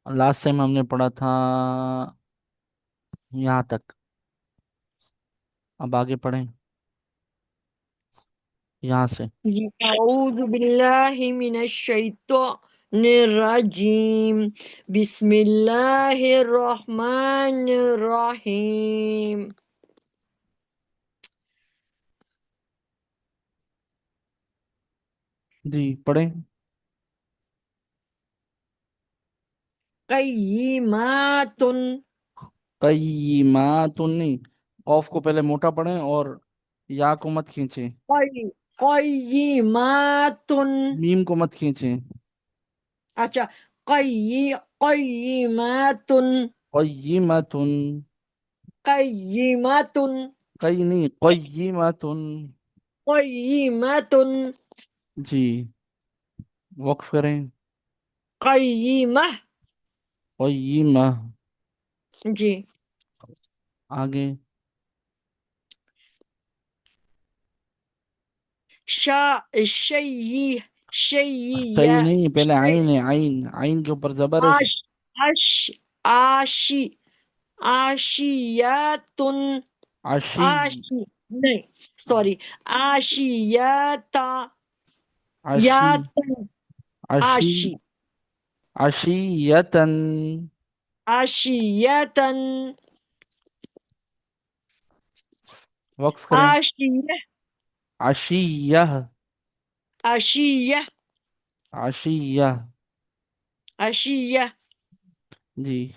Last time हमने पढ़ा था यहाँ तक। अब आगे पढ़ें यहाँ से। अऊज़ु बिल्लाहि मिनश शैतानिर रजीम। बिस्मिल्लाहिर रहमानिर रहीम। जी पढ़ें। क़य्यिमातुन। कय्यिमातुन नहीं, कॉफ को पहले मोटा पढ़ें और या को मत खींचे। क़य्यिमातुन। मीम को मत खींचे। अच्छा, क़य्यिमातुन। कय्यिमातुन। क़य्यिमातुन। कई नहीं, कय्यिमातुन। क़य्यिमातुन। जी वक्फ करें। क़य्यिमा। कय्यिमा। जी। आगे। शा शय्यी सही शय्या नहीं, पहले शय आइन है, आइन आइन के ऊपर जबर है। आश आश आशी आशियातुन। आशी। आशी नहीं, सॉरी। आशियाता आशी। यातन। आशी। आशी आशियतन। आशियातन। वक्फ करें। आशिया आशियह। आशिया आशियह। आशिया। जी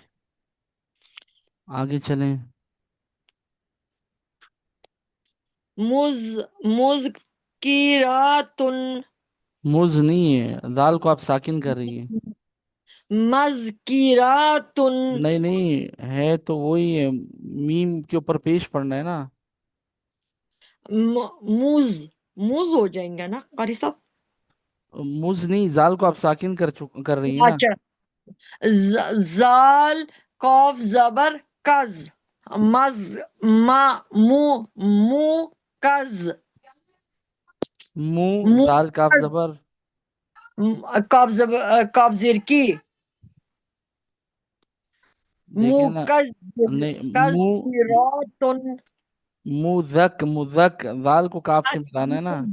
आगे चलें। मुज मुज़किरातुन। मुज नहीं है, दाल को आप साकिन कर रही है। मज़किरातुन। नहीं नहीं, है तो वही है, मीम के ऊपर पेश पड़ना है ना। मूज मूज हो जाएंगे ना कारी साहब। मुज नहीं, जाल को आप साकिन कर रही है ना। अच्छा, जाल कॉफ जबर कज। मज मा मु मु कज। मुंह, मु दाल काफ कज। जबर। कॉफ जबर कॉफ जेर की। मु देखे ना। कज। नहीं, कज मुंह। रोतुन। मुजक मुजक, दाल को काफ से मिलाना है ना।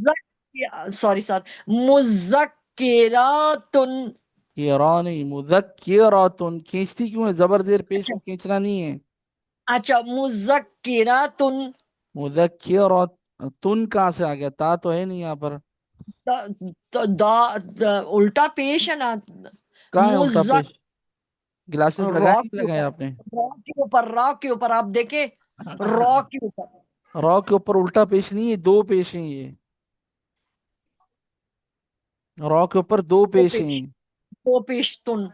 Sorry sir. मुजक्किरातुन। ये रॉ नहीं, मुजक्किरातुन खींचती क्यों है, जबर जेर पेश को खींचना नहीं है। अच्छा, मुजक्किरातुन। मुजक्किरात। तुन कहाँ से आ गया, ता तो है नहीं यहाँ पर। तो उल्टा पेश है ना। कहाँ है उल्टा मुजक पेश। ग्लासेस लगाए रॉ नहीं के लगाए ऊपर। आपने। रॉ के ऊपर आप देखे। रॉ के ऊपर। रॉ के ऊपर उल्टा पेश नहीं है, दो पेश हैं ये। रॉ के ऊपर दो दो पेश हैं। पेश। दो पेश तुन।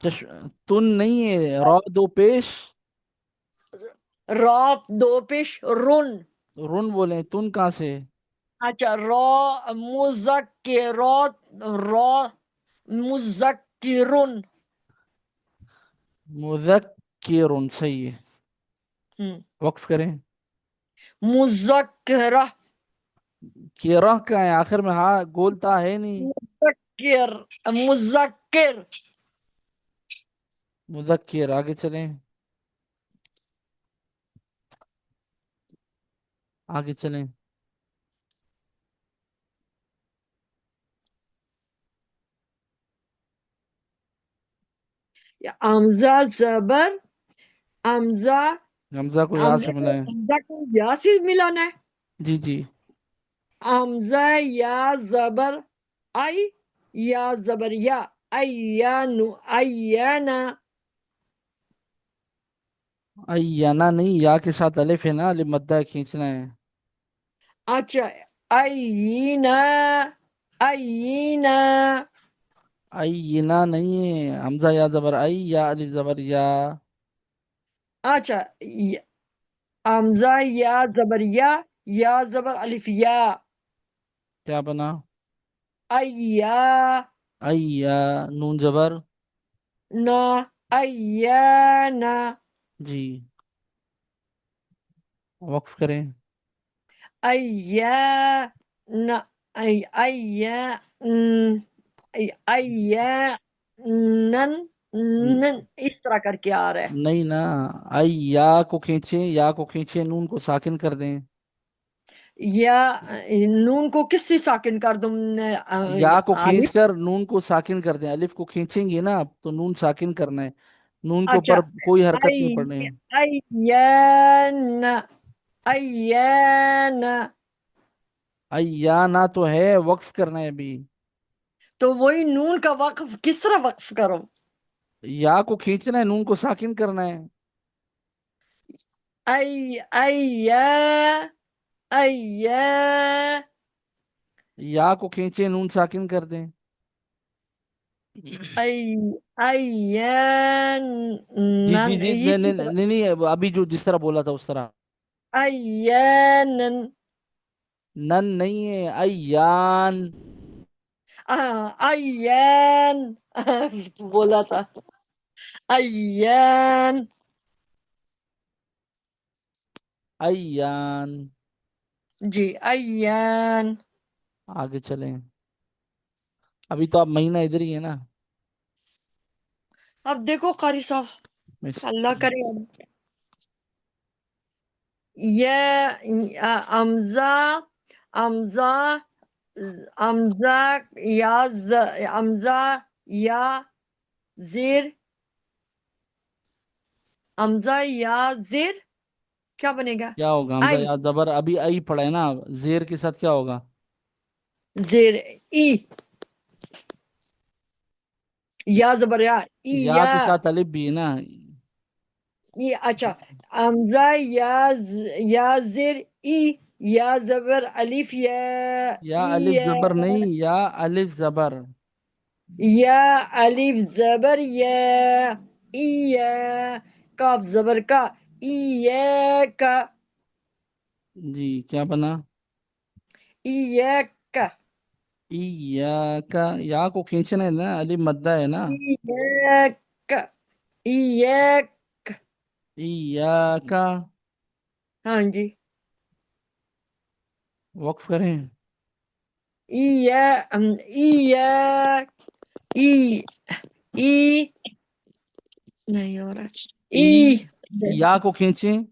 चश, तुन नहीं है, रॉ दो पेश। रॉ दो पेश रुन। रुन बोले, तुन कहाँ से। अच्छा, रॉ मुजक्किरो। रॉ मुजक्किरुन। मुजक्किरुन सही है। हम्म। वक्फ करें। मुजक्किरा। किरा का है आखिर में, हाँ गोलता है नहीं। मुजक्किर मुजक्किर। मुजक्किर, आगे चलें। आगे चलें। हमजा जबर। हमजा। हमजा को या हमजा से को मिलाएं। हमजा को या से मिलाना है। जी जी। हमजा या जबर आई। या जबर या। अय्यानु अय्याना। अय्याना नहीं, या के साथ अलिफ है ना, अलिफ मद्दा खींचना है। अच्छा, अय्यीना अय्यीना। अय्यना नहीं है, हमजा या जबर आई, या अलिफ जबर या। अच्छा, हमजा या जबर या जबर अलिफ या। क्या बना। अय्या अय्या। नून जबर। ना अय्याना। जी वक्फ करें। अय्या ना अय्या अय्या नन। इस तरह करके आ रहा है। नहीं ना, आई या को खींचे, या को खींचे, नून को साकिन कर दें। या नून को किससे साकिन कर दूं? या को खींच आलिफ। कर नून को साकिन कर दें, अलिफ को खींचेंगे ना आप तो नून साकिन करना है, नून के अच्छा। ऊपर कोई हरकत नहीं आई पड़नी है। अय्यन, अय्यन। आई या ना तो है, वक्फ करना है अभी। तो वही नून का वक्फ किस तरह वक्फ करो? या को खींचना है, नून को साकिन करना है। अय्या, अय्या, या को खींचे, नून साकिन कर दें। अय्यन। जी जी जी, ये नहीं नहीं नहीं नहीं, अभी जो जिस तरह बोला था उस तरह। अय्यानन। नन नहीं है, अयान। अय्यान। बोला था अय्यान। अयान। जी अय्यान। आगे चलें, अभी तो आप महीना इधर ही है ना। अब देखो कारी साहब, मिस- अल्लाह करे अब। ये अमजा, अमजा, अमजा, या अमजा, या जेर, अमजा या जेर क्या बनेगा? क्या होगा, हमजा आई, या जबर, अभी आई पड़ा है ना, जेर के साथ क्या होगा। जेर, ई, या जबर या, ई या या, के साथ अलिफ भी है ना। ई। अच्छा, हमजा या या जेर ई, या जबर अलिफ या, या ई अलिफ या, जबर नहीं, या अलिफ जबर। या अलिफ जबर या, ई या, काफ जबर का, ई या का, जी क्या बना। ई या का, ई या का, या को खींचना है ना, अलिफ मद्दा है ना। ई या का, ई या। ई या का, हाँ जी। वक्फ करें। ई या, ई या, ई, ई, नहीं हो रहा। ई, ई, या को खींचें।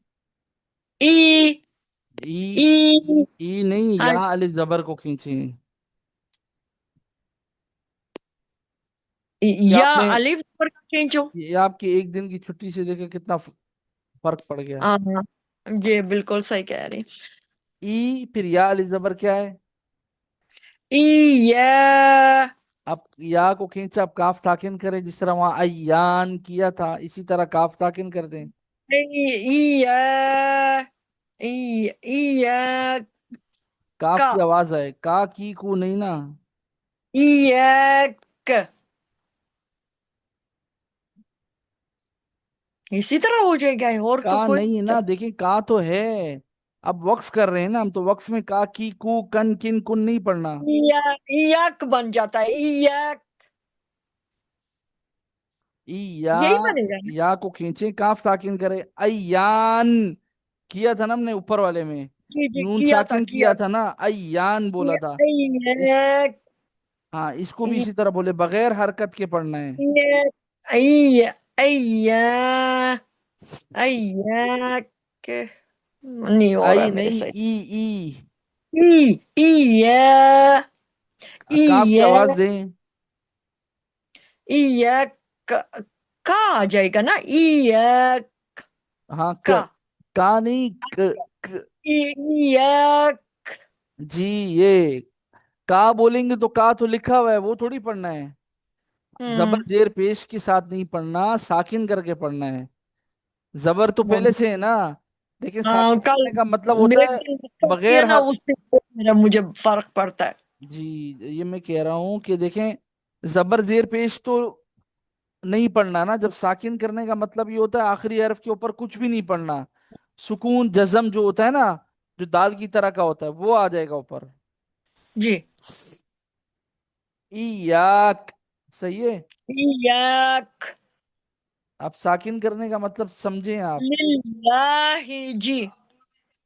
ई, ई, ई। ई नहीं, हाँ, या अलिफ जबर को खींचें। ये या आपने, अलिफ पर खींचो। ये आपकी एक दिन की छुट्टी से देखे कितना फर्क पड़ गया। हाँ, ये बिल्कुल सही कह रही। ई फिर या अलिफ जबर क्या है। ई या, अब या को खींचा, अब काफ ताकिन करें, जिस तरह वहां अयान किया था इसी तरह काफ ताकिन कर दें। ई या, ई, ई या काफ का, की आवाज आए, का की को नहीं ना। ई या क। इसी तरह हो जाएगा और तो का कोई। नहीं है ना, देखिए का तो है। अब वक्फ कर रहे हैं ना हम, तो वक्फ में का की कु कन किन कुन नहीं पढ़ना। या, याक बन जाता है, ई या, ई या, यही बनेगा ना? या को खींचे, काफ साकिन करे, अयान किया था ना हमने ऊपर वाले में, जी जी, नून किया था साकिन किया किया था था। ना, अयान बोला था। ई इस, या, हाँ इसको भी ई इसी तरह बोले, बगैर हरकत के पढ़ना है। या, ई, ई या, ई या, नहीं हो रहा आई है मेरे नहीं, से। ई, ई, ई, ई या, ई काफ की या, आवाज दें। ई या, का आ जाएगा ना, ई या हाँ का, का नहीं, क, ई, ई या। जी, ये का बोलेंगे तो का तो लिखा हुआ है वो थोड़ी पढ़ना है, जबर हम्म। जेर पेश के साथ नहीं पढ़ना, साकिन करके पढ़ना है। जबर तो पहले से है ना। देखिए हाँ, साकिन कल करने का मतलब होता एक है दिन करती है बगैर ना, हर। उससे मेरा मुझे फर्क पड़ता है। जी, ये मैं कह रहा हूँ कि देखें, जबर जेर पेश तो नहीं पढ़ना ना, जब साकिन करने का मतलब ये होता है आखिरी हर्फ के ऊपर कुछ भी नहीं पढ़ना, सुकून जज्म जो होता है ना, जो दाल की तरह का होता है वो आ जाएगा ऊपर। जी। इयाक, सही है। इयाक, अब साकिन करने का मतलब समझें आप। लिल्लाही जी,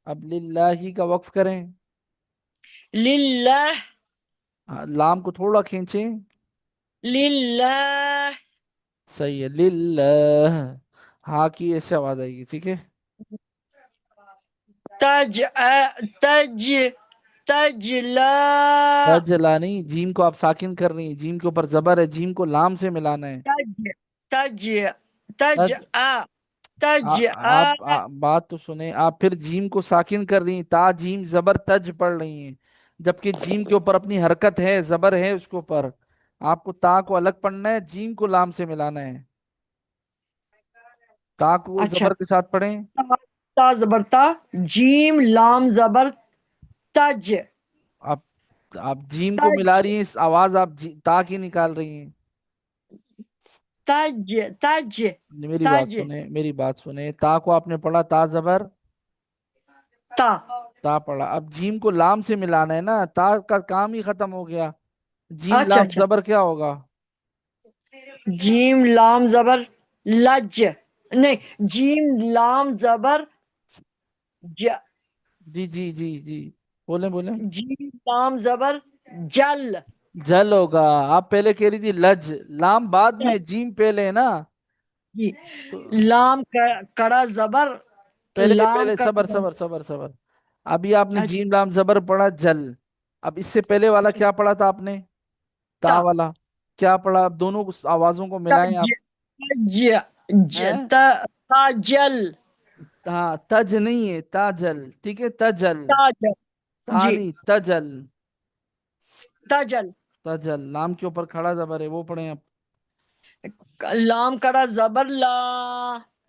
अब लिल्लाही का वक्फ करें। लिल्लाह, हाँ, लाम को थोड़ा खींचें। लिल्लाह, सही है, लिल। हाँ की ऐसे आवाज आएगी, ठीक है। तज तज तजला। तजला नहीं, जीम को आप साकिन कर रही हैं, जीम के ऊपर जबर है, जीम को लाम से मिलाना है। तज तज तज तज। तज बात तो सुने, आप फिर जीम को साकिन कर रही हैं, ता जीम जबर तज पढ़ रही हैं, जबकि जीम के ऊपर अपनी हरकत है, जबर है उसके ऊपर। आपको ता को अलग पढ़ना है, जीम को लाम से मिलाना है। ता को अच्छा। जबर के साथ पढ़ें। ता ता जबर ता, जीम लाम जबर तज आप आप जीम को तज मिला रही हैं, इस आवाज आप ता की निकाल रही हैं। तज तज मेरी बात तज सुने, मेरी बात सुने, ता को आपने पढ़ा ता जबर ता। ता पढ़ा, अब जीम को लाम से मिलाना है ना, ता का काम ही खत्म हो गया। जीम अच्छा लाम अच्छा। जबर क्या होगा? जीम लाम जबर लज, नहीं, जीम लाम जबर ज, जी जी जी जी, बोले बोले। जीम लाम जबर जल। जल होगा। आप पहले कह रही थी लज, लाम बाद में, जीम पहले है ना। जी। तो लाम कड़ा जबर, पहले लाम पहले सबर कड़ा। सबर सबर सबर। अभी आपने अच्छा। जीम लाम जबर पढ़ा जल। अब इससे पहले वाला क्या पढ़ा था आपने? ता ता वाला। क्या पढ़ा? अब दोनों उस आवाजों को मिलाएं तज आप। हैं? ताजल हाँ, तज नहीं है, ताजल, ठीक है, तजल। ताजल। था जी। नहीं, तजल। ताजल। तजल, लाम के ऊपर खड़ा जबर है, वो पढ़े आप। लाम कड़ा जबर ला,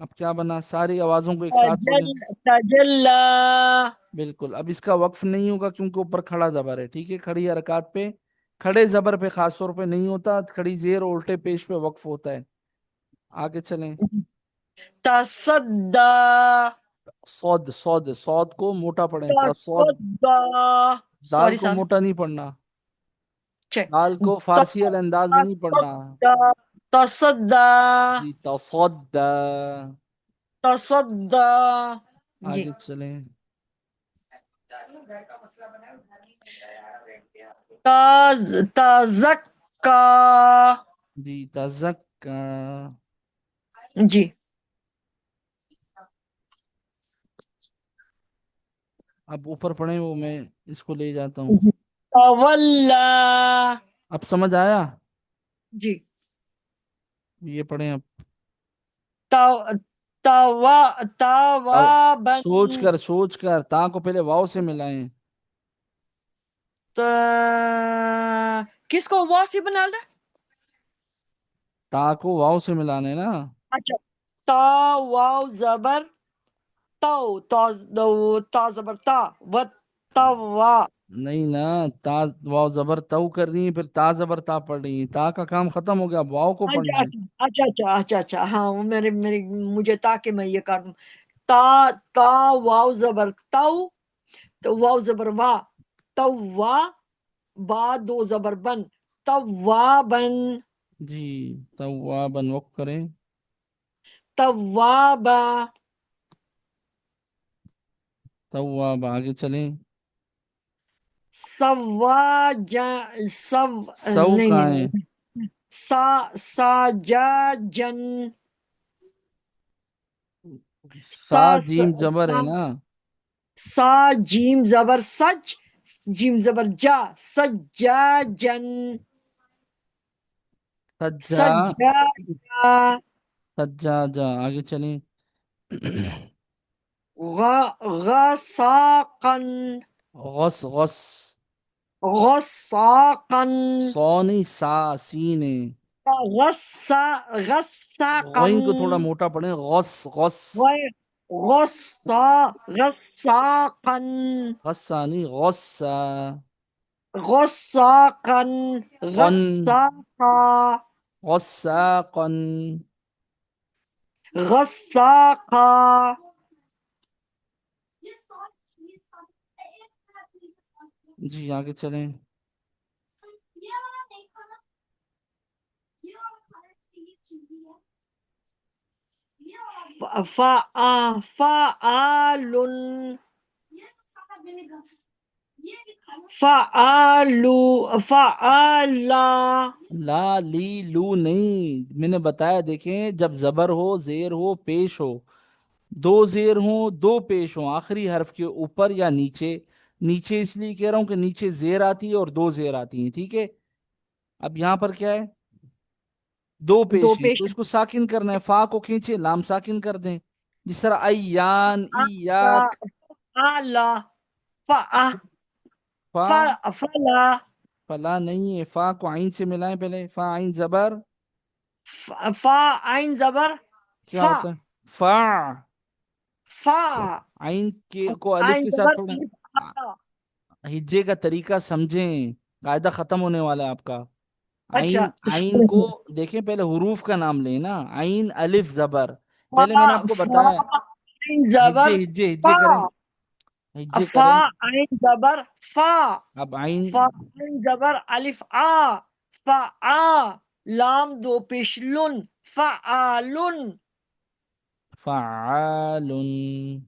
अब क्या बना, सारी आवाजों को एक साथ ताजल बोले। ताजल्ला। बिल्कुल, अब इसका वक्फ नहीं होगा क्योंकि ऊपर खड़ा जबर है, ठीक है, खड़ी हरकत पे। खड़े जबर पे खास तौर पे नहीं होता, खड़ी जेर और उल्टे पेश पे वक्फ होता है। आगे चलें। तसद्दा सौद सौद, सौद को मोटा पढ़े, सौद। तसद्दा। दाल सॉरी को सर। मोटा नहीं पढ़ना। चेक। दाल को फारसी वाले अंदाज में नहीं पढ़ना। तसद्दा तसद्दा जी, तसौद। तसद्दा। जी। आगे चलें। तजक्का। जी, तज़क्का। जी। अब ऊपर पढ़े, वो मैं इसको ले जाता हूँ। तवल्ला। अब समझ आया? जी। ये पढ़े अब। तव तवा अब तवाबन। सोच कर ता को पहले वाव से मिलाएं। त, किसको वासी बना रहा? ता को वाव से मिलाना है ना। अच्छा। ता वाव जबर ताऊ ता जबर ता व तवा। नहीं ना, ता वाव जबर तव कर रही है, फिर ता जबर ता पढ़ रही है, ता का काम खत्म हो गया, अब वाव को अच्छा पढ़ना है। अच्छा अच्छा अच्छा अच्छा अच्छा, हाँ वो मेरे मेरे मुझे ताकि मैं ये कर दूं। ता ता वाव जबर ताऊ, तो वाव जबर वा, तवा, बा दो जबर बन, तवा बन, जी, तवा बन वक्त करें। तवा बा। तवा आगे चलें। सवा जा सव सव नहीं नहीं कहाँ है? नहीं। सा सा जा जन। सा सा जीम जबर है सा, ना। सा जीम जबर सच, जीम जबर जा, सज्जा जन, सज्जा। सज्जा जा, सज्जाजा, आगे चलें। गसाकन, गस गस। गसाकन, सौ नहीं, सा सीन है। गस्सा गस्साकन, गइन को थोड़ा मोटा पढ़े, गस गस। गस्सा गस्साकन, गस्सा नहीं, गस्सा। गस्साकन, कन। गस्साका, गस्सा कन। गस्साका। जी, आगे चलें। फआलुन, फआलू, फआला। ला ली लू नहीं, मैंने बताया देखें, जब जबर हो, जेर हो, पेश हो, दो जेर हो, दो पेश हो आखिरी हर्फ के ऊपर या नीचे। नीचे इसलिए कह रहा हूं कि नीचे जेर आती है और दो जेर आती है, ठीक है। अब यहां पर क्या है, दो दो पेश है, पेश। तो इसको साकिन करना है, फा को खींचे, लाम साकिन कर दें। जिस तरह अयान, ईयाक। फआला, फआ, फा, फला, फला नहीं है, फा को आइन से मिलाएं पहले, फा आइन जबर, फा आइन जबर, क्या फा, होता है, फा। फा आइन के को अलिफ आइन के साथ जबर पढ़ें। आ- आ। हिज्जे का तरीका समझें, कायदा खत्म होने वाला है आपका। अच्छा, आइन, आइन को देखें, पहले हुरूफ का नाम लेना, आइन अलिफ जबर। फा, पहले मैंने आपको फा बताया, आइन हिज्जे जबर, हिज्जे हिज्जे फा, करें, हिज्जे फा करें। आइन जबर, फा, अब आइन, फा आइन जबर अलिफ आ, फा आ, लाम दो पेश लुन, फा आलुन, फ़अालुन,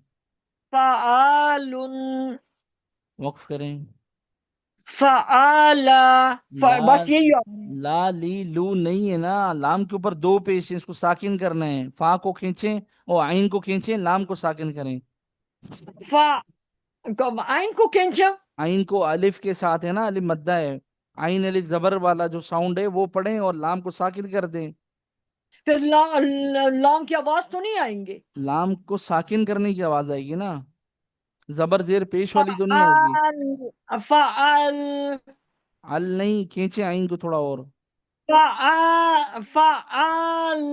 फा आलुन, वक्फ करें। फा आला, ला, बस यही है। ला ली लू नहीं है ना, लाम के ऊपर दो पेश हैं, इसको साकिन करना है, फा को खींचें और आइन को खींचें, लाम को साकिन करें। फा आइन को खींचो। आइन को अलिफ के साथ है ना, अलिफ मद्दा है, आइन अलिफ जबर वाला जो साउंड है वो पढ़ें और लाम को साकिन कर दें। फिर लॉन्ग की आवाज तो नहीं आएंगे। लाम को साकिन करने की आवाज आएगी ना, जबर जेर पेश वाली तो नहीं आएगी। फआल, फआल, अल नहीं, खींचे आइन को थोड़ा और। फआल,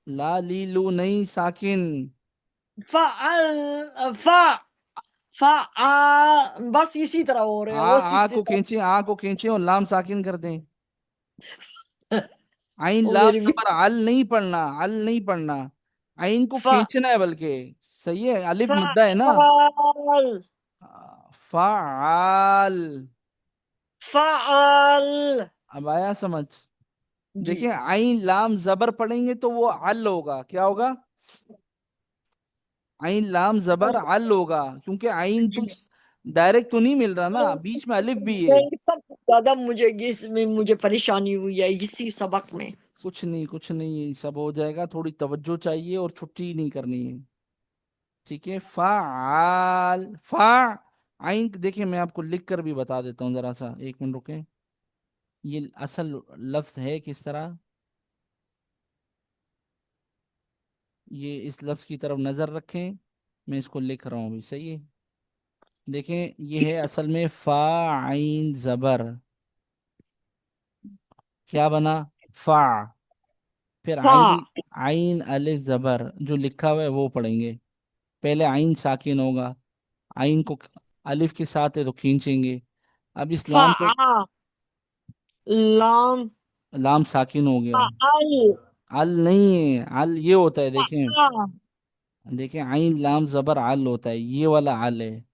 ला ली लू नहीं, साकिन। फआल, फआ, बस इसी तरह हो रहे आ, हैं वो आ को खींचे, आ को खींचे और लाम साकिन कर दें। आइन वो लाम मेरी भी। जबर अल नहीं पढ़ना, अल नहीं पढ़ना, आइन को फ खींचना है बल्कि। सही है, अलिफ मद्दा है ना। फआल, फ़ाल। फआल। अब आया समझ। जी देखिए, आइन लाम जबर पढ़ेंगे तो वो अल होगा, क्या होगा, आइन लाम जबर अल होगा, क्योंकि आइन तो जी। डायरेक्ट तो नहीं मिल रहा ना, बीच में अलिफ भी है। सबसे ज्यादा मुझे इसमें मुझे परेशानी हुई है इसी सबक में। कुछ नहीं, कुछ नहीं, सब हो जाएगा, थोड़ी तवज्जो चाहिए और छुट्टी नहीं करनी है। ठीक है, फ़ाल, फा, आइन देखिए, मैं आपको लिख कर भी बता देता हूँ, जरा सा एक मिनट रुकें। ये असल लफ्ज है किस तरह, ये इस लफ्ज की तरफ नजर रखें, मैं इसको लिख रहा हूँ अभी, सही है। देखें, ये है असल में फा आइन जबर, क्या बना, फा, फिर फा, आइन, आइन अलिफ जबर जो लिखा हुआ है वो पढ़ेंगे। पहले आइन साकिन होगा, आइन को अलिफ के साथ है तो खींचेंगे। अब इस फा लाम को, आ, लाम, लाम साकिन हो फा गया। अल, अल नहीं है, अल ये होता है, फा देखें, आ। देखें, आइन लाम जबर अल होता है, ये वाला अल है।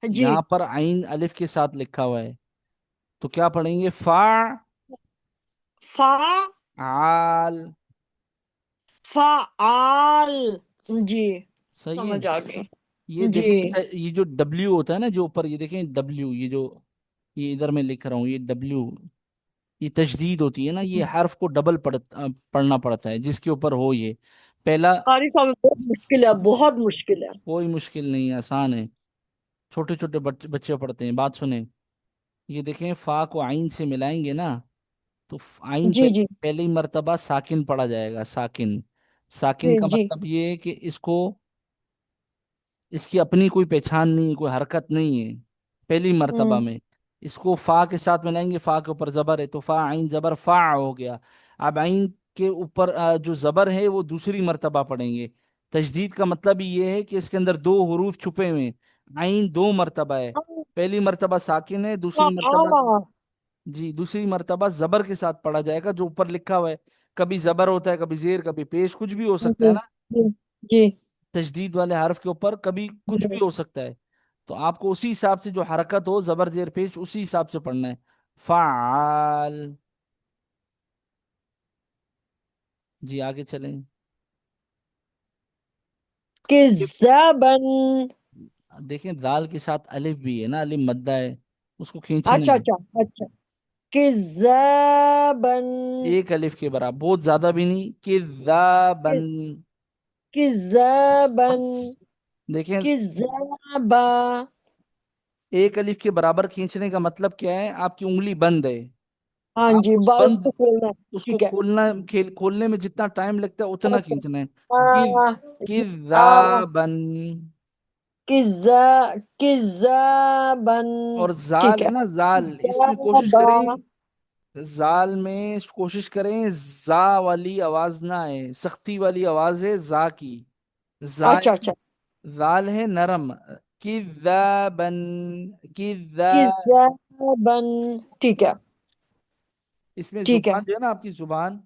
जी। यहाँ पर आइन अलिफ के साथ लिखा हुआ है, तो क्या पढ़ेंगे, फा फा, आल। फा आल। जी, सही है। समझ आ गई। ये जी देखें, ये जो डब्ल्यू होता है ना जो ऊपर, ये देखें डब्ल्यू, ये जो, ये इधर मैं लिख रहा हूँ, ये डब्ल्यू, ये तशदीद होती है ना, ये हर्फ को डबल पढ़ना पड़ता है जिसके ऊपर हो ये पहला। कारी साहब बहुत मुश्किल है, बहुत मुश्किल है। कोई मुश्किल नहीं है, आसान है, छोटे छोटे बच्चे पढ़ते हैं, बात सुने। ये देखें, फा को आइन से मिलाएंगे ना, तो आइन जी जी पहली मर्तबा साकिन पढ़ा जाएगा, साकिन। साकिन जी का जी। मतलब ये है कि इसको, इसकी अपनी कोई पहचान नहीं है, कोई हरकत नहीं है पहली मर्तबा हम्म में। इसको फा के साथ मिलाएंगे, फा के ऊपर जबर है तो फा आइन जबर फा हो गया। अब आइन के ऊपर जो जबर है वो दूसरी मर्तबा पढ़ेंगे। तजदीद का मतलब ही ये है कि इसके अंदर दो हरूफ छुपे हुए हैं, आइन दो मर्तबा है, पहली मर्तबा साकिन है, फा दूसरी मर्तबा, आ। जी दूसरी मर्तबा जबर के साथ पढ़ा जाएगा जो ऊपर लिखा हुआ है। कभी जबर होता है, कभी जेर, कभी पेश, कुछ भी हो सकता है जी ना, जी जी तशदीद वाले हर्फ के ऊपर कभी कुछ भी जी। हो सकता है। तो आपको उसी हिसाब से जो हरकत हो, जबर जेर पेश, उसी हिसाब से पढ़ना है। फाल। जी आगे चलें। किज़्ज़ाबन, देखें दाल के साथ अलिफ भी है ना, अलिफ मद्दा है, उसको खींचना अच्छा है। अच्छा अच्छा। किज़ाबन। एक अलिफ के बराबर, बहुत ज्यादा भी नहीं, किज़ाबन। किज़ाबन। देखें, किज़ाबा। एक अलिफ के बराबर खींचने का मतलब क्या है, आपकी उंगली बंद है, हाँ आप जी, उस उसको बंद, खोलना है। उसको ठीक है। खोलना, खोलने में जितना टाइम लगता है उतना अच्छा। खींचना है। कि आ, आ, किज़ाबन। किज़ा किज़ाबन। और जाल ठीक है है। ना, जाल, इसमें कोशिश किज़ाबा। करें, जाल में कोशिश करें जा वाली आवाज ना आए, सख्ती वाली आवाज है जा की। जा, अच्छा अच्छा। जाल है नरम। किज़ाबन, किज़ा। किज़ाबन। ठीक है। इसमें ठीक जुबान है। जो है ना, आपकी जुबान,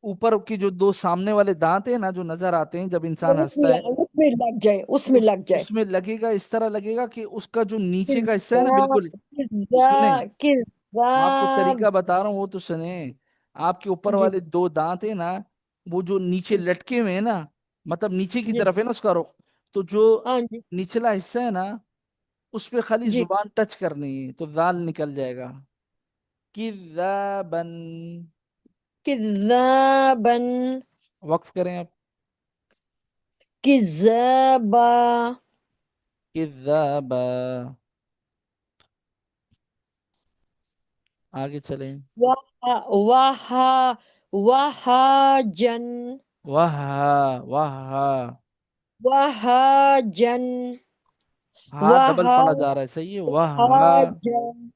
ऊपर की जो दो सामने वाले दांत है ना, जो नजर आते हैं जब इंसान वो हंसता है, उसमें लग जाए, उसमें लग जाए। उसमें लगेगा, इस तरह लगेगा कि उसका जो नीचे का हिस्सा है ना, किज़ा बिल्कुल। सुने, किज़ा आपको किज़ाब। तरीका बता रहा हूँ, वो तो सुने। आपके ऊपर जी वाले दो दांत है ना, वो जो नीचे लटके हुए हैं ना, मतलब नीचे की जी। तरफ है ना उसका रुख, तो जो हाँ जी। निचला हिस्सा है ना, उस पे खाली जी। जुबान टच करनी है तो दाल निकल जाएगा। किज़ाबन। किज़ाबन। वक्फ करें आप। किज़ाबा। किज़ाबा। आगे चलें। वहा वहा वहाजन। वाह, वाह, वहाजन। हाँ डबल पढ़ा जा रहा है, सही है, वाह। वहाजन।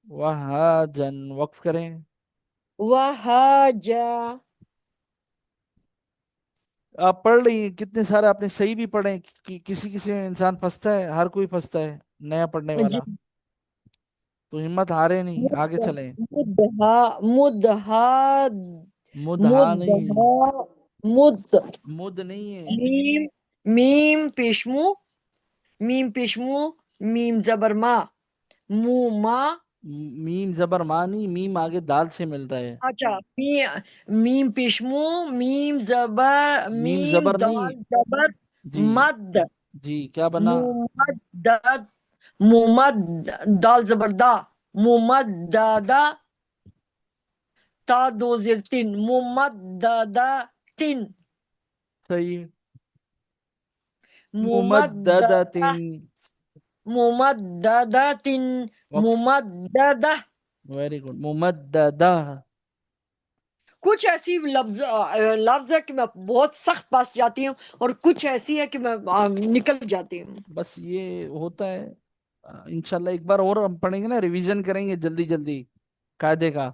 वाह जन, वक्फ करें। वहाजा। आप पढ़ रही हैं, कितने सारे आपने सही भी पढ़े हैं, किसी किसी में इंसान फंसता है, हर कोई फंसता है नया पढ़ने जी। वाला। तो हिम्मत हारे नहीं, आगे मुद चलें। मुदहा मुदहा मुदहा नहीं है, मुदहा मुद। मुद नहीं है। मीम मीम पेशमू। मीम पेशमू। मीम जबर मा। मू मा। मीम जबर मानी, मीम आगे दाल से मिल रहा है। अच्छा। मीम पेशमू। मीम जबर मीम मीम जबर नहीं। दाल जबर जी, मद। जी क्या बना। मुमद्दद। मुमद दाल जबर दा। मुमद्ददा। ता दो जेर तीन मुमद्ददा। तीन। सही है। मुमद्ददा। मुमद्ददातिन। मुमद्ददा तीन। वक्फ। मुमद्ददा। वेरी गुड, मुमद्ददा। कुछ ऐसी लफ्ज है कि मैं बहुत सख्त पास जाती हूँ, और कुछ ऐसी है कि मैं निकल जाती हूँ। बस ये होता है। इंशाल्लाह एक बार और हम पढ़ेंगे ना, रिवीजन करेंगे जल्दी जल्दी कायदे का,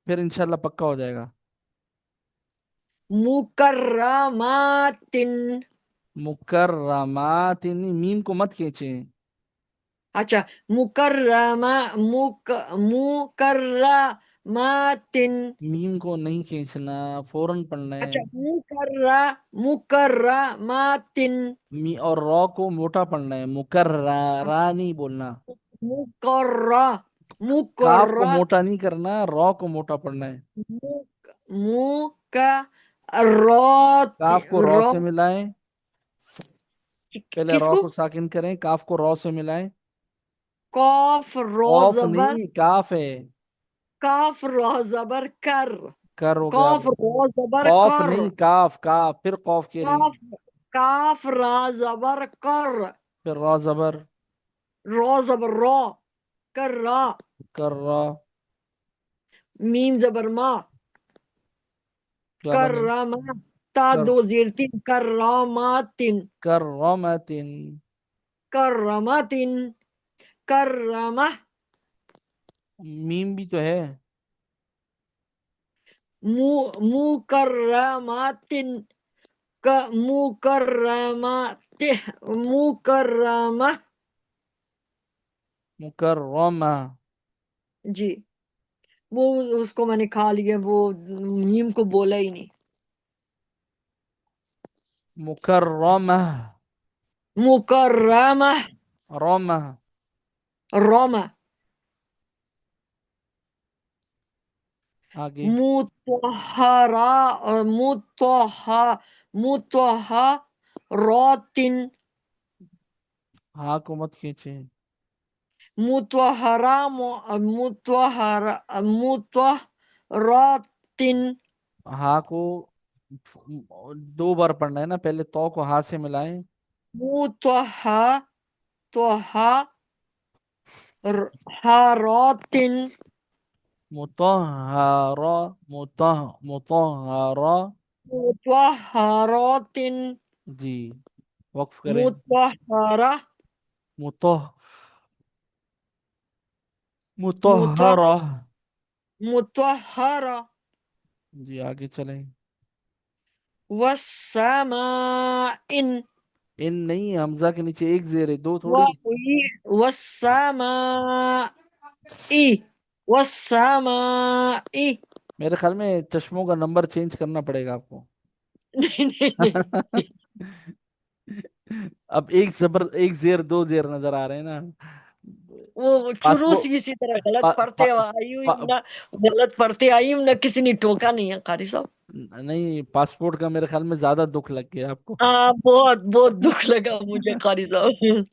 फिर इंशाल्लाह पक्का हो जाएगा। मुकर्रमातिन। मुकर्रमातिन, मीम को मत खींचे। अच्छा। मुकर्रमा मुकर्रमातिन। मीम को नहीं खींचना, फौरन पढ़ना है। अच्छा। मुकर्रमातिन। मी और रॉ को मोटा पढ़ना है, मुकर्रा, रा नहीं बोलना। मुकर्रा काफ को मुकर्रा मोटा नहीं करना, रॉ को मोटा पढ़ना है। मुकर्राति काफ को रॉ रॉ। से मिलाएं, पहले रॉ किसको? को साकिन करें, काफ को रॉ से मिलाएं। कॉफ रो ऑफ जबर। नहीं, काफ है। काफ रो जबर कर। कर हो गया। कॉफ रो जबर कौफ कर। नहीं, काफ, काफ, फिर कौफ कह रही काफ हैं। काफ रा जबर कर। फिर रॉ जबर। रो जबर रो। कर रा। कर रॉ। मीम जबर मा। क्या कर बने। रा मा। ता कर, दो जीर तीन कर रा मा तीन। कर रोमतिन। कर रा मा तीन। कर रा मा। मीम भी तो है। मु मुकर्रमातिन। क मुकर्रमाति। मुकर्रमा। मुकर्रमा। जी। वो उसको मैंने खा लिया, वो नीम को बोला ही नहीं। मुकर्रमा। मुकर्रमा। रोमा। रोमा। आगे। मुतहरा। मुतहा मुतहरातिन। हाँ को मत खींचे। मुतहरा मुतहरा मुतहरातिन। हाँ को 2 बार पढ़ना है ना, पहले तो को हाँ से मिलाएं। मुतहा मुतहरातिन। मुतहरा, मुतहरा। मुतहरातिन। जी, वक्फ करें। मुतहरा मुतह मुत मुतहरा। मुतहरा। जी आगे चलें। वस्समाइन। इन नहीं, हमजा के नीचे एक जेर है, दो थोड़ी। वाई वस्समाई। वस्समाई। मेरे ख्याल में चश्मों का नंबर चेंज करना पड़ेगा आपको। नहीं नहीं नहीं। अब एक जबर, एक जेर, दो जेर नजर आ रहे हैं ना। वो शुरू पासपोर्ट से इसी तरह गलत पा, पढ़ते पा, आई हुई पा, ना। गलत पढ़ते आई हूं ना, किसी ने टोका नहीं है कारी साहब। नहीं, पासपोर्ट का मेरे ख्याल में ज्यादा दुख लग गया आपको। बहुत बहुत दुख लगा मुझे कारी साहब।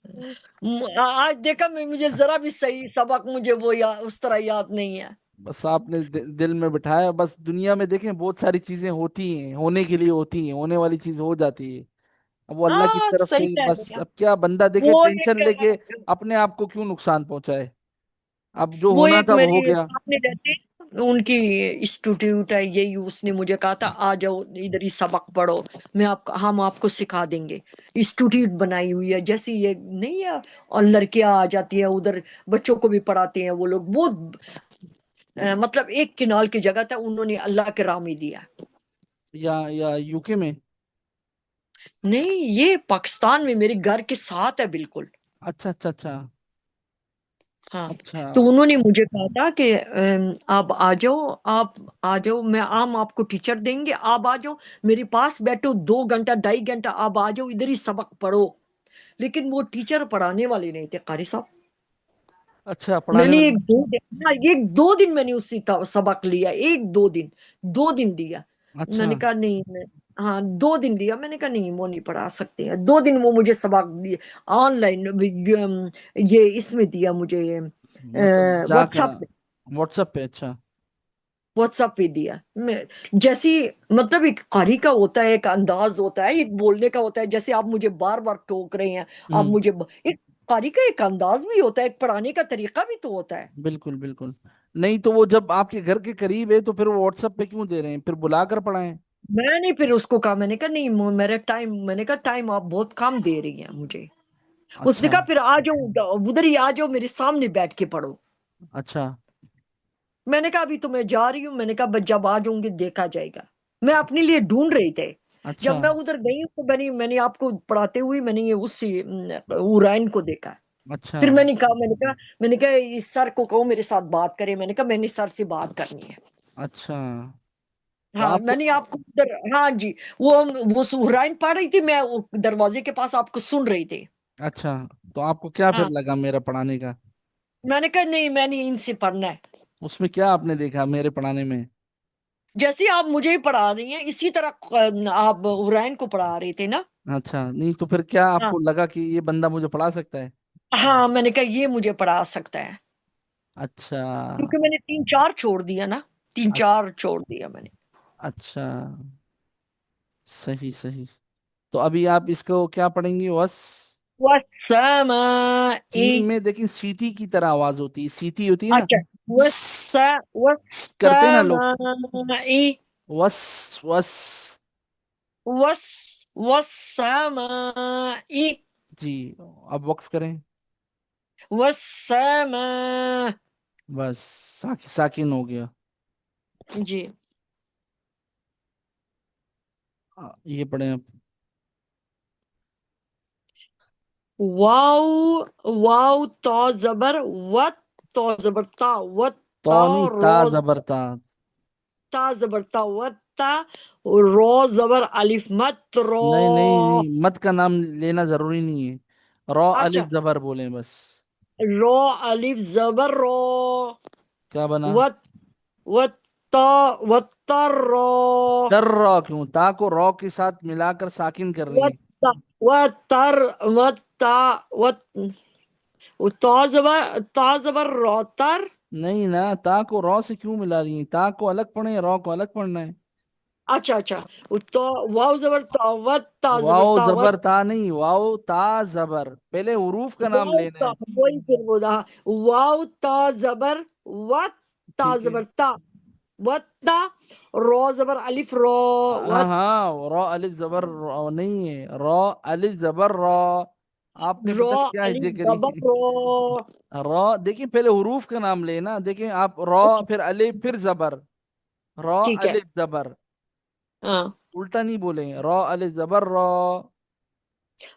आज देखा मैं, मुझे जरा भी सही सबक मुझे वो उस तरह याद नहीं है। बस आपने दिल में बिठाया, बस दुनिया में देखें बहुत सारी चीजें होती हैं, होने के लिए होती हैं, होने वाली चीज हो जाती है। अब वो अल्लाह की हाँ तरफ सही से, कह बस रहे हैं। अब क्या बंदा देखे वो टेंशन एक लेके अपने आप को क्यों नुकसान पहुंचाए। अब जो वो होना एक था वो हो मेरी गया। सामने रहती, उनकी इंस्टीट्यूट है यही, उसने मुझे कहा था आ जाओ इधर ही सबक पढ़ो। हम आपको सिखा देंगे। इंस्टीट्यूट बनाई हुई है जैसी ये नहीं है। और लड़कियां आ जाती है उधर, बच्चों को भी पढ़ाते हैं वो लोग बहुत। मतलब एक किनाल की जगह था, उन्होंने अल्लाह के राह में दिया। या यूके में। नहीं, ये पाकिस्तान में मेरे घर के साथ है बिल्कुल। अच्छा अच्छा अच्छा। हाँ। अच्छा तो उन्होंने मुझे कहा था कि आप आ जाओ, आप आ जाओ, मैं हम आपको टीचर देंगे, आप आ जाओ मेरे पास बैठो 2 घंटा 2.5 घंटा, आप आ जाओ इधर ही सबक पढ़ो। लेकिन वो टीचर पढ़ाने वाले नहीं थे कारी साहब। अच्छा, पढ़ाने मैंने वाले। एक दो दिन, हाँ, एक दो दिन मैंने उससे सबक लिया, एक दो दिन, 2 दिन लिया। अच्छा मैंने कहा नहीं मैं, हाँ 2 दिन लिया, मैंने कहा नहीं वो नहीं पढ़ा सकते हैं। 2 दिन वो मुझे सबक दिए ऑनलाइन। ये इसमें दिया मुझे, मतलब जाकर व्हाट्सएप। व्हाट्सएप पे। अच्छा। व्हाट्सएप पे दिया मैं। जैसी, मतलब एक कारी का होता है, एक अंदाज होता है, एक बोलने का होता है, जैसे आप मुझे बार बार टोक रहे हैं। आप हम्म। मुझे एक कारी का एक अंदाज भी होता है, एक पढ़ाने का तरीका भी तो होता है। बिल्कुल बिल्कुल। नहीं तो वो जब आपके घर के करीब है तो फिर वो व्हाट्सएप पे क्यों दे रहे हैं, फिर बुला कर पढ़ाएं। मैंने फिर उसको कहा, मैंने कहा नहीं मेरा टाइम, मैंने कहा टाइम आप बहुत कम दे रही हैं मुझे। उसने अच्छा कहा फिर आ जाओ उधर ही आ जाओ, मेरे सामने बैठ के पढ़ो। अच्छा मैंने कहा अभी तो मैं जा रही हूँ, मैंने कहा बस जब आ जाऊंगी देखा जाएगा। मैं अपने लिए ढूंढ रही थे। जब अच्छा मैं उधर गई हूँ तो मैंने आपको पढ़ाते हुए मैंने ये उस उरायन को देखा। अच्छा फिर मैंने कहा इस सर को कहो मेरे साथ बात करे, मैंने कहा मैंने सर से बात करनी है। अच्छा। तो हाँ आपको। मैंने आपको उधर, हाँ जी, वो हुराइन पढ़ रही थी, मैं वो दरवाजे के पास आपको सुन रही थी। अच्छा, तो आपको क्या फिर हाँ। लगा मेरा पढ़ाने का। मैंने कहा नहीं मैंने इनसे पढ़ना है। उसमें क्या आपने देखा मेरे पढ़ाने में। जैसे आप मुझे ही पढ़ा रही हैं इसी तरह आप हुरैन को पढ़ा रहे थे ना। अच्छा, नहीं तो फिर क्या हाँ। आपको लगा कि ये बंदा मुझे पढ़ा सकता है। हाँ मैंने कहा ये मुझे पढ़ा सकता है। अच्छा। क्योंकि मैंने 3 4 छोड़ दिया ना, तीन अ- चार छोड़ दिया मैंने। अच्छा, सही सही। तो अभी आप इसको क्या पढ़ेंगे, वस। वस्समाई। सीन में देखिए सीटी की तरह आवाज होती है, सीटी होती है ना। अच्छा। वस्स करते हैं ना लोग। वस्समाई। वस वस। वस्समाई। जी, अब वक्फ करें। वस्समा। बस, साकिन हो गया। जी। ये पढ़े आप। वाव वाव तो जबर वत, तो जबर ता वत, तो ता नहीं, ता रो, जबरता। ता जबर ता वत ता, रो जबर अलिफ मत रो। नहीं नहीं नहीं, मत का नाम लेना जरूरी नहीं है। रॉ अलिफ अच्छा। जबर बोले बस। रो अलिफ जबर रो। क्या बना। वत वत वत्तर रो। डर रॉ क्यों, ता को रॉ के साथ मिलाकर साकिन कर रही है। वत्ता وتر وتا وت تا زبر رو تر. نہیں نا، تا کو رو سے کیوں ملا رہی ہیں؟ تا کو الگ پڑھیں، رو کو الگ پڑھنا ہے. اچھا اچھا، تو واو زبر تا تا زبر واو تا زبر تا نہیں، واو تا زبر، پہلے حروف کا نام واو لینا تا، ہے. وہی پھر بولا واو تا زبر و، تا ٹھیک ہے. زبر تا و تا، رو زبر الف رو و، ہاں ہاں، رو الف زبر رو نہیں ہے، رو الف زبر رو. آپ نے رو پتہ نہیں کیا الف ہجے کری. زبر رو. رو دیکھیں، پہلے حروف کا نام لینا. دیکھیں آپ، رو پھر الف پھر زبر، رو ٹھیک ہے. الف زبر، ہاں، الٹا نہیں بولیں. رو الف زبر رو.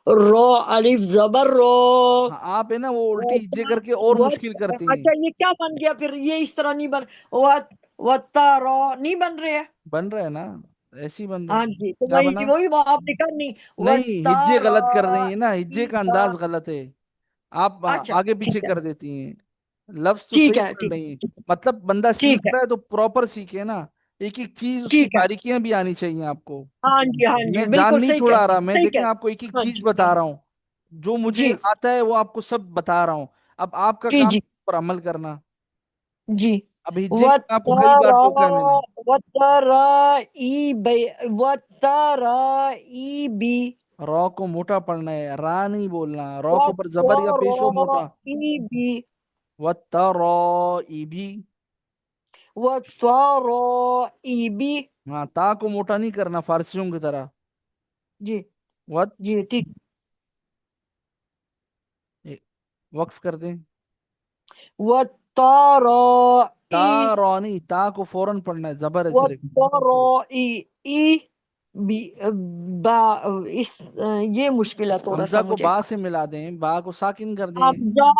رو الف زبر رو. ہاں، آپ ہے نا وہ الٹی ہجے کر کے اور مشکل کرتی ہیں. اچھا یہ کیا بن گیا پھر؟ یہ اس طرح نہیں بن، وتا رو نہیں بن رہے ہیں. بن رہے ہیں نا، ایسے ہی بن رہے ہاں ہیں. جی، تو کیا بنا؟ وہی وہ آپ نے کرنی. نہیں، وتا ہجے رو غلط کر رہی ہیں نا، ہجے کا ایبا. انداز غلط ہے. آپ اچھا آگے پیچھے ٹھیک ہے، کر دیتی ہیں. لفظ تو ٹھیک صحیح ہے، پڑھ ٹھیک رہی ہیں. ہے، مطلب بندہ ٹھیک سیکھ ہے، رہا ہے تو پراپر سیکھے نا. ایک ایک چیز اس کی ٹھیک ہے. باریکیاں بھی آنی چاہیے آپ کو. ہاں جی ہاں جی، میں جان بالکل نہیں صحیح کہ چھوڑا رہا، میں صحیح دیکھیں کہ. آپ کو ایک ایک ہاں چیز جی بتا رہا ہوں. جو مجھے جی آتا ہے وہ آپ کو سب بتا رہا ہوں. اب آپ کا جی کام جی پر عمل کرنا. جی. اب ہجے میں آپ کو کئی بار وترا ٹوکا ہے میں نے. وترا ای بی وترا ای بی. رو کو موٹا پڑھنا ہے، را نہیں بولنا. رو کو پر زبر یا پیش ہو وترا موٹا. ای بی. وترائبی. وترا ای بی. ہاں، تا کو موٹا نہیں کرنا فارسیوں کی طرح. جی وت، جی ٹھیک. وقف کر دیں. وترا ای. تا رو نہیں، تا کو فوراً پڑھنا ہے، زبر ہے صرف. وترا ای ای بی با. اس یہ مشکل ہے تھوڑا حمزہ سا کو مجھے. با سے ملا دیں، با کو ساکن کر دیں. حمزہ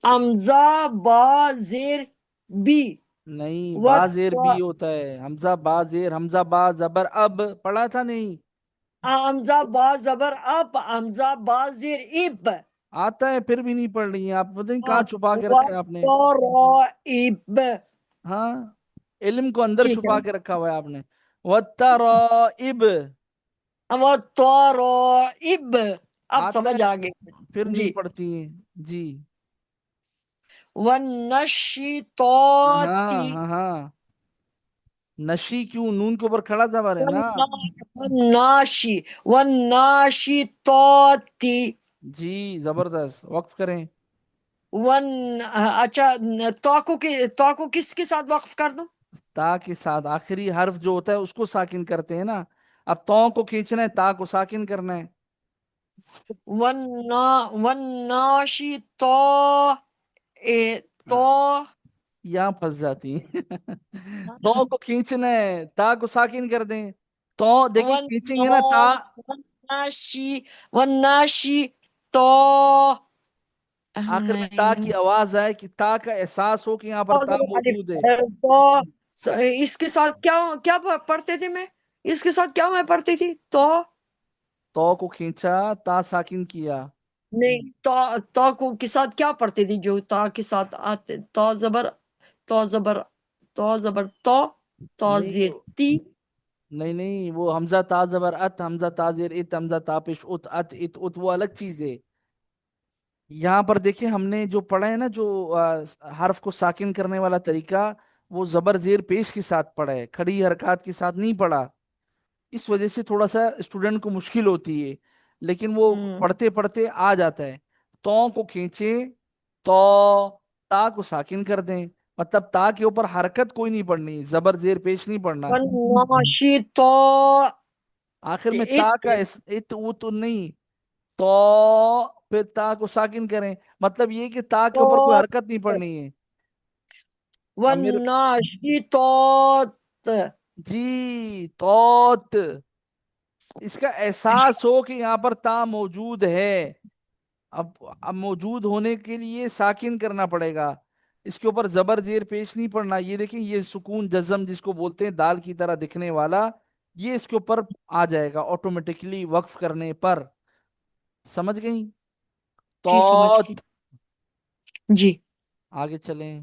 حمزہ با زیر بی. نہیں، و با زیر بھی ہوتا ہے. حمزہ با زیر، حمزہ با زبر اب پڑھا تھا نہیں؟ حمزہ با زبر اب، حمزہ با زیر اب. آتا ہے پھر بھی نہیں پڑھ رہی ہیں آپ، پتہ نہیں کہاں چھپا کے و رکھا ہے آپ نے. اب. ہاں، علم کو اندر ٹھیک ہے. چھپا کے رکھا ہوا ہے آپ نے. وَالتَّرَائِبِ. و اب. اب آتا سمجھ ہے آ گئی. پھر نہیں جی. پڑھتی ہیں. جی. ہاں والنشطات. ہاں ہاں ہاں. نشی کیوں؟ نون کے اوپر کھڑا زبر ہے نا. والناشی والناشطات. جی زبردست، وقف کریں. ون اچھا، تو کو کس کے ساتھ وقف کر دوں؟ تا کے ساتھ آخری حرف جو ہوتا ہے اس کو ساکن کرتے ہیں نا. اب تو کو کھینچنا ہے، تا کو ساکن کرنا ہے. والناشطات. تو یہاں پھنس جاتی ہیں. تو کو کھینچنا ہے، تا کو ساکن کر دیں. تو دیکھیں کھینچیں گے نا تا. والناشی والناشی تو. آخر میں تا کی آواز آئے کہ تا کا احساس ہو کہ یہاں پر تا موجود ہے. تو اس کے ساتھ کیا کیا پڑھتے تھے میں؟ اس کے ساتھ کیا میں پڑھتی تھی؟ تو تو کو کھینچا، تا ساکن کیا. نہیں، تو کو کے ساتھ کیا پڑھتے تھی جو تا کے ساتھ آتے؟ تو زبر، تو زبر، تو زبر تو نہیں زیر تی. نہیں نہیں، وہ حمزہ تا زبر ات، حمزہ تا زیر ات، حمزہ تا پیش ات ات ات ات، وہ الگ چیز ہے. یہاں پر دیکھیں ہم نے جو پڑھا ہے نا، جو حرف کو ساکن کرنے والا طریقہ، وہ زبر زیر پیش کے ساتھ پڑھا ہے، کھڑی حرکات کے ساتھ نہیں پڑھا. اس وجہ سے تھوڑا سا اسٹوڈنٹ کو مشکل ہوتی ہے، لیکن وہ ہوں پڑھتے پڑھتے آ جاتا ہے. تو کو کھینچے، تو تا کو ساکن کر دیں. مطلب تا کے اوپر حرکت کوئی نہیں پڑھنی، زبر زیر پیش نہیں پڑھنا. والناشطات. آخر میں تا کا ات وہ تو نہیں. تو پھر تا کو ساکن کریں، مطلب یہ کہ تا کے اوپر کوئی حرکت نہیں پڑنی ہے. اب میرے، والناشطات. جی توت، اس کا احساس ہو کہ یہاں پر تا موجود ہے. اب موجود ہونے کے لیے ساکن کرنا پڑے گا. اس کے اوپر زبر زیر پیش نہیں پڑنا. یہ دیکھیں، یہ سکون جزم جس کو بولتے ہیں، دال کی طرح دکھنے والا، یہ اس کے اوپر آ جائے گا آٹومیٹکلی وقف کرنے پر. سمجھ گئیں؟ جی سمجھ گئی. توت. جی. آگے چلیں.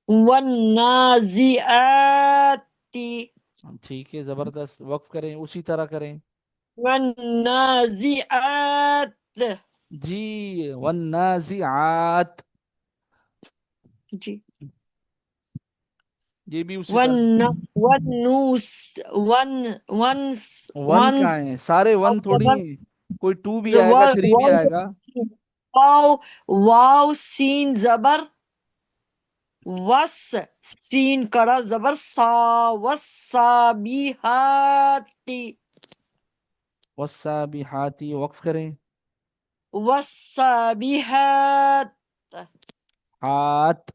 والنازعات. ٹھیک ہے، زبردست، وقف کریں، اسی طرح کریں. والنازعات. جی، والنازعات، جی. یہ بھی اسی کا. ون ونوس ون ونس ون ونس کہاں ہے؟ سارے ون تھوڑی زبر ہیں. کوئی ٹو بھی آئے گا، تھری بھی آئے گا. واو واو سین زبر وس، سین کڑا زبر سا، والسابحاتی، والسابحاتی، وقف کریں. والسابحات. ہاتھ.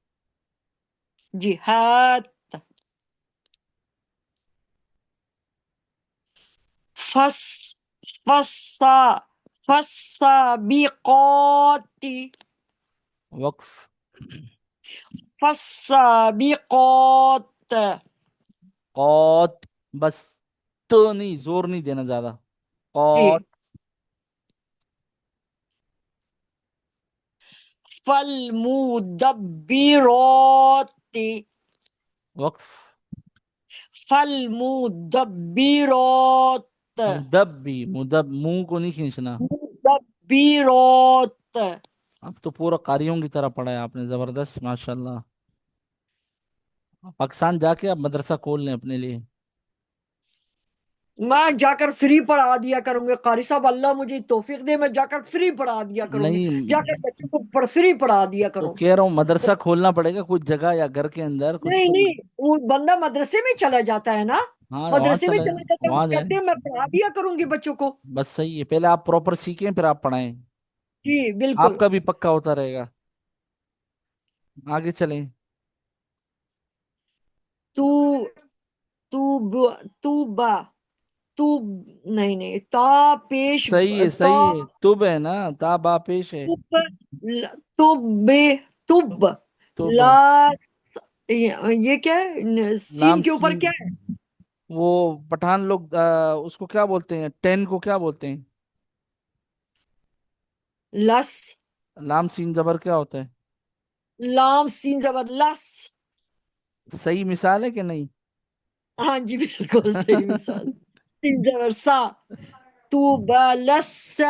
جی ہات. فس فسا فالسابقات، وقف. فالسابقات. قوت. بس، تو نہیں، زور نہیں دینا زیادہ. قوت. جی. فالمدبرات، وقف. فالمدبرات، مدب بھی، مدب منہ کو نہیں کھینچنا. مدبرات. اب تو پورا قاریوں کی طرح پڑھا ہے آپ نے، زبردست، ماشاء اللہ. پاکستان جا کے آپ مدرسہ کھول لیں اپنے لیے. میں جا کر فری پڑھا دیا کروں گی قاری صاحب، اللہ مجھے توفیق دے، میں جا کر فری پڑھا دیا کروں گی، نہیں، جا کر بچوں کو فری پڑھا دیا تو کروں. کہہ رہا ہوں مدرسہ کھولنا پڑے گا کچھ جگہ یا گھر کے اندر کچھ نہیں تو. نہیں، وہ بندہ مدرسے میں چلا جاتا ہے نا، ہاں، وہاں مدرسے میں چلے، چلا جاتا ہے، وہ وہاں جائیں. کہتے ہیں میں پڑھا دیا کروں گی بچوں کو. بس صحیح ہے، پہلے آپ پراپر سیکھیں پھر آپ پڑھائیں. جی بالکل. آپ کا بھی پکا ہوتا رہے گا. آگے چلیں. تو تو تو با تو، نہیں نہیں، تا پیش، صحیح ہے، تا صحیح ہے، تب ہے نا، تا با پیش ہے. تب، تب تب تب. لا. یہ کیا ہے سین لام کے اوپر سین. کیا ہے؟ وہ پٹھان لوگ اس کو کیا بولتے ہیں، ٹین کو کیا بولتے ہیں؟ لس. لام سین زبر کیا ہوتا ہے؟ لام سین زبر لس. صحیح مثال ہے کہ نہیں؟ ہاں جی بالکل صحیح مثال. سین زبر سا. تو با لس.